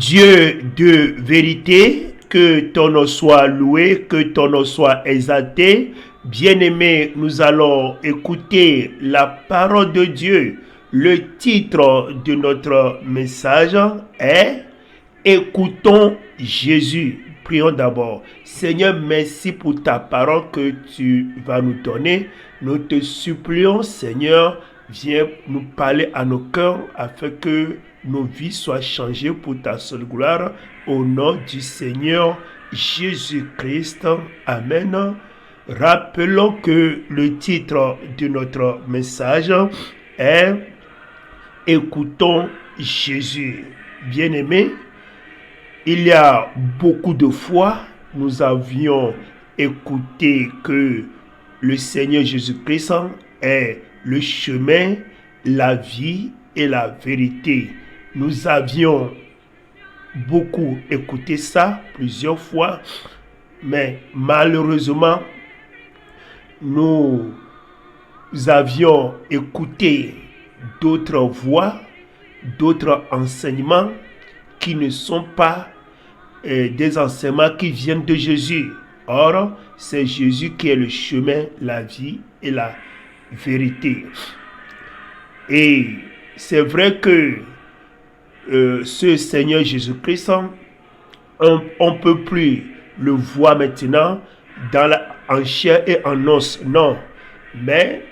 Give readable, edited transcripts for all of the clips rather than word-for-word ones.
Dieu de vérité, que ton nom soit loué, que ton nom soit exalté. Bien-aimés, nous allons écouter la parole de Dieu. Le titre de notre message est Écoutons Jésus. Prions d'abord. Seigneur, merci pour ta parole que tu vas nous donner. Nous te supplions, Seigneur, viens nous parler à nos cœurs afin que nos vies soient changées pour ta seule gloire. Au nom du Seigneur Jésus-Christ. Amen. Rappelons que le titre de notre message est Écoutons Jésus. Bien-aimés, il y a beaucoup de fois, nous avions écouté que le Seigneur Jésus-Christ est le chemin, la vie et la vérité. Nous avions beaucoup écouté ça plusieurs fois, mais malheureusement, nous avions écouté d'autres voix, d'autres enseignements qui ne sont pas des enseignements qui viennent de Jésus. Or, c'est Jésus qui est le chemin, la vie et la vérité. Et c'est vrai que ce Seigneur Jésus-Christ, on ne peut plus le voir maintenant en chair et en os. Non, mais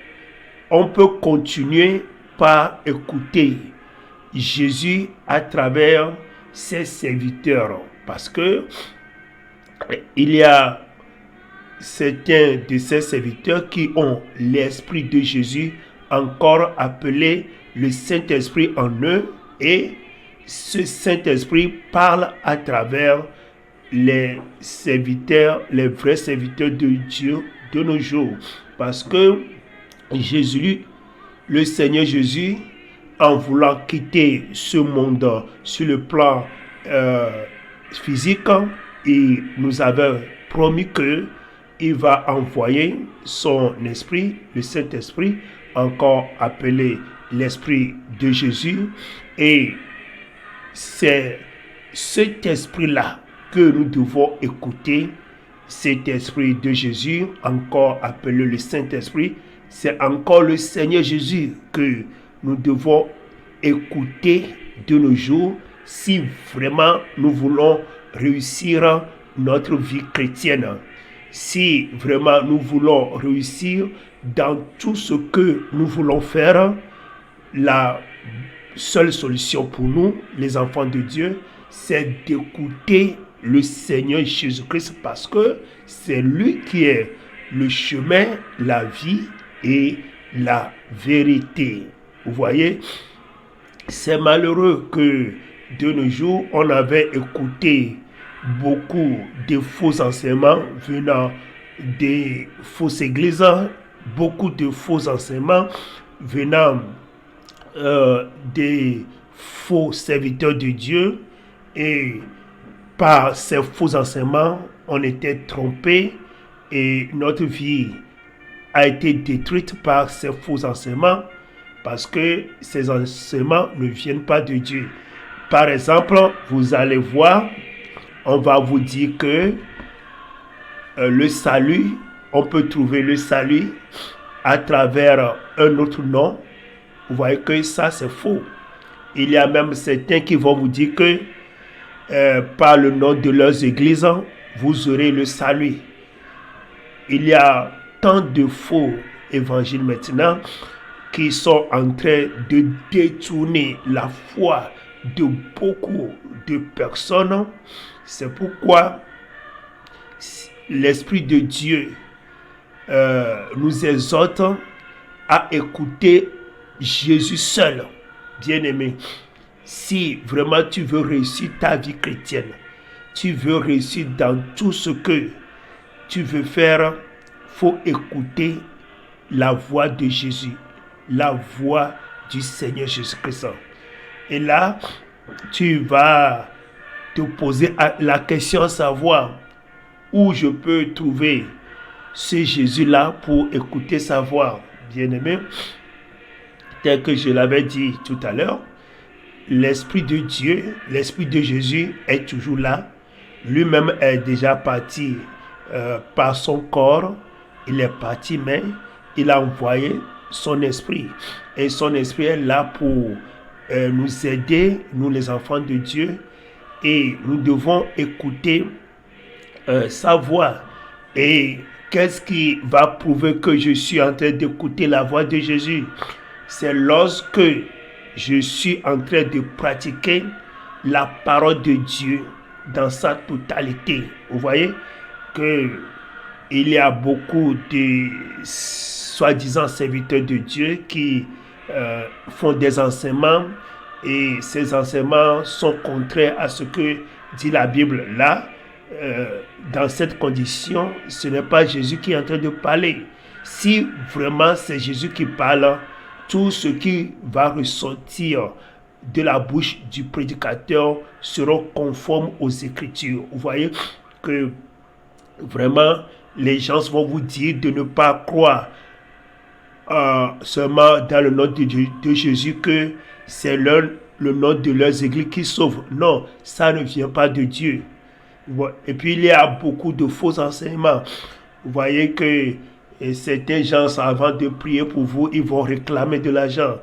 on peut continuer par écouter Jésus à travers ses serviteurs. Parce que il y a certains de ses serviteurs qui ont l'Esprit de Jésus, encore appelé le Saint-Esprit en eux, et ce Saint-Esprit parle à travers les serviteurs, les vrais serviteurs de Dieu de nos jours. Parce que Jésus, le Seigneur Jésus, en voulant quitter ce monde sur le plan physique, il nous avait promis qu'il va envoyer son esprit, le Saint-Esprit, encore appelé l'Esprit de Jésus. Et c'est cet esprit-là que nous devons écouter, cet esprit de Jésus, encore appelé le Saint-Esprit. C'est encore le Seigneur Jésus que nous devons écouter de nos jours si vraiment nous voulons réussir notre vie chrétienne. Si vraiment nous voulons réussir dans tout ce que nous voulons faire, la seule solution pour nous, les enfants de Dieu, c'est d'écouter le Seigneur Jésus-Christ, parce que c'est lui qui est le chemin, la vie et la vérité. Vous voyez, c'est malheureux que de nos jours, on avait écouté beaucoup de faux enseignements venant des fausses églises, beaucoup de faux enseignements venant des faux serviteurs de Dieu, et par ces faux enseignements, on était trompé et notre vie a été détruite par ces faux enseignements, parce que ces enseignements ne viennent pas de Dieu. Par exemple, vous allez voir, on va vous dire que le salut, on peut trouver le salut à travers un autre nom. Vous voyez que ça, c'est faux. Il y a même certains qui vont vous dire que par le nom de leurs églises, vous aurez le salut. Il y a tant de faux évangiles maintenant qui sont en train de détourner la foi de beaucoup de personnes. C'est pourquoi l'Esprit de Dieu nous exhorte à écouter Jésus seul. Bien-aimé, si vraiment tu veux réussir ta vie chrétienne, tu veux réussir dans tout ce que tu veux faire, faut écouter la voix de Jésus, la voix du Seigneur Jésus-Christ. Et là, tu vas te poser la question à savoir où je peux trouver ce Jésus-là pour écouter sa voix. Bien-aimé, tel que je l'avais dit tout à l'heure, l'Esprit de Dieu, l'Esprit de Jésus est toujours là. Lui-même est déjà parti par son corps. Il est parti, mais il a envoyé son esprit. Et son esprit est là pour nous aider, nous les enfants de Dieu. Et nous devons écouter sa voix. Et qu'est-ce qui va prouver que je suis en train d'écouter la voix de Jésus? C'est lorsque je suis en train de pratiquer la parole de Dieu dans sa totalité. Vous voyez que il y a beaucoup de soi-disant serviteurs de Dieu qui font des enseignements et ces enseignements sont contraires à ce que dit la Bible. Là, dans cette condition, ce n'est pas Jésus qui est en train de parler. Si vraiment c'est Jésus qui parle, tout ce qui va ressortir de la bouche du prédicateur sera conforme aux Écritures. Vous voyez que vraiment les gens vont vous dire de ne pas croire seulement dans le nom de Jésus que c'est le nom de leurs églises qui sauve. Non, ça ne vient pas de Dieu. Et puis il y a beaucoup de faux enseignements. Vous voyez que certains gens, avant de prier pour vous, ils vont réclamer de l'argent.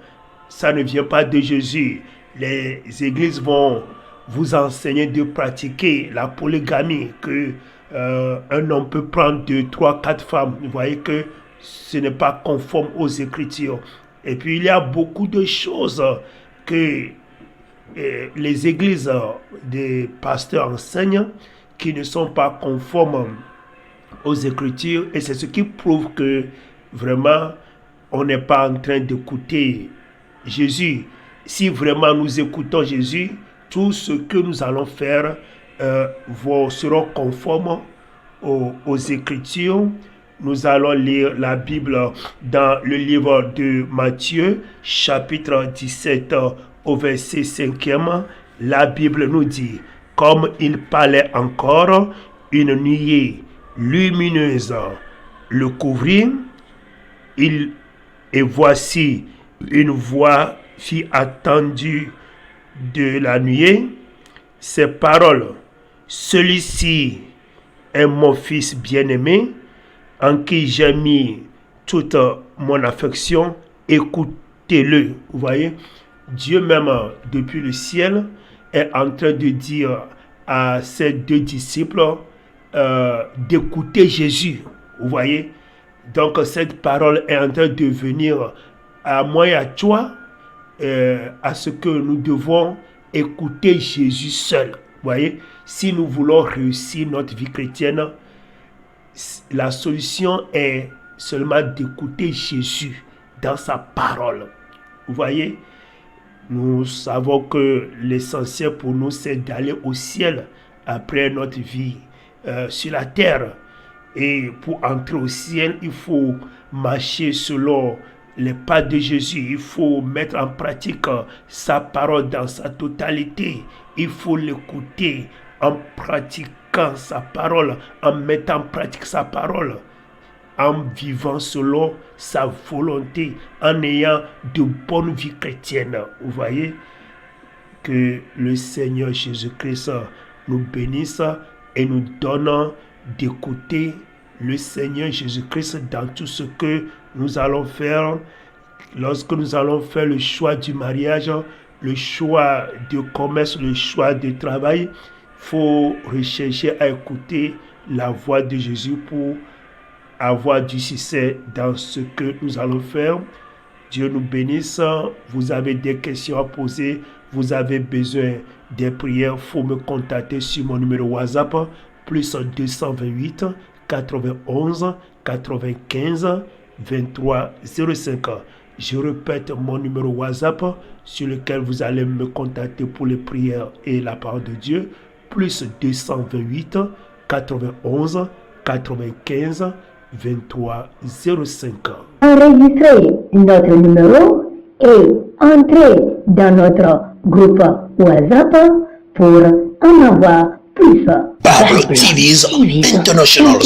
Ça ne vient pas de Jésus. Les églises vont vous enseigner de pratiquer la polygamie, que un homme peut prendre 2, 3, 4 femmes. Vous voyez que ce n'est pas conforme aux Écritures. Et puis il y a beaucoup de choses que les églises des pasteurs enseignent qui ne sont pas conformes aux Écritures, et c'est ce qui prouve que vraiment on n'est pas en train d'écouter Jésus. Si vraiment nous écoutons Jésus, tout ce que nous allons faire sera conforme aux Écritures. Nous allons lire la Bible dans le livre de Matthieu, chapitre 17, au verset 5e. La Bible nous dit: comme il parlait encore, une nuée lumineuse le couvrit, et voici une voix fit attendue de la nuée ces paroles: celui-ci est mon fils bien-aimé, en qui j'ai mis toute mon affection, écoutez-le. Vous voyez, Dieu même depuis le ciel est en train de dire à ses 2 disciples d'écouter Jésus. Vous voyez, donc cette parole est en train de venir à moi et à toi, à ce que nous devons écouter Jésus seul. Vous voyez, si nous voulons réussir notre vie chrétienne, la solution est seulement d'écouter Jésus dans sa parole. Vous voyez, nous savons que l'essentiel pour nous, c'est d'aller au ciel après notre vie sur la terre. Et pour entrer au ciel, il faut marcher selon les pas de Jésus. Il faut mettre en pratique sa parole dans sa totalité. Il faut l'écouter en pratiquant sa parole, en mettant en pratique sa parole, en vivant selon sa volonté, en ayant de bonnes vies chrétiennes. Vous voyez, que le Seigneur Jésus-Christ nous bénisse et nous donne d'écouter le Seigneur Jésus-Christ dans tout ce que nous allons faire. Lorsque nous allons faire le choix du mariage, le choix de commerce, le choix de travail, il faut rechercher à écouter la voix de Jésus pour avoir du succès dans ce que nous allons faire. Dieu nous bénisse. Vous avez des questions à poser, vous avez besoin des prières, il faut me contacter sur mon numéro WhatsApp, plus 228 91 95 23 05. Je répète mon numéro WhatsApp sur lequel vous allez me contacter pour les prières et la parole de Dieu, plus 228 91 95 23 05. Enregistrez notre numéro et entrez dans notre groupe WhatsApp pour en avoir plus. Pablo TV's International.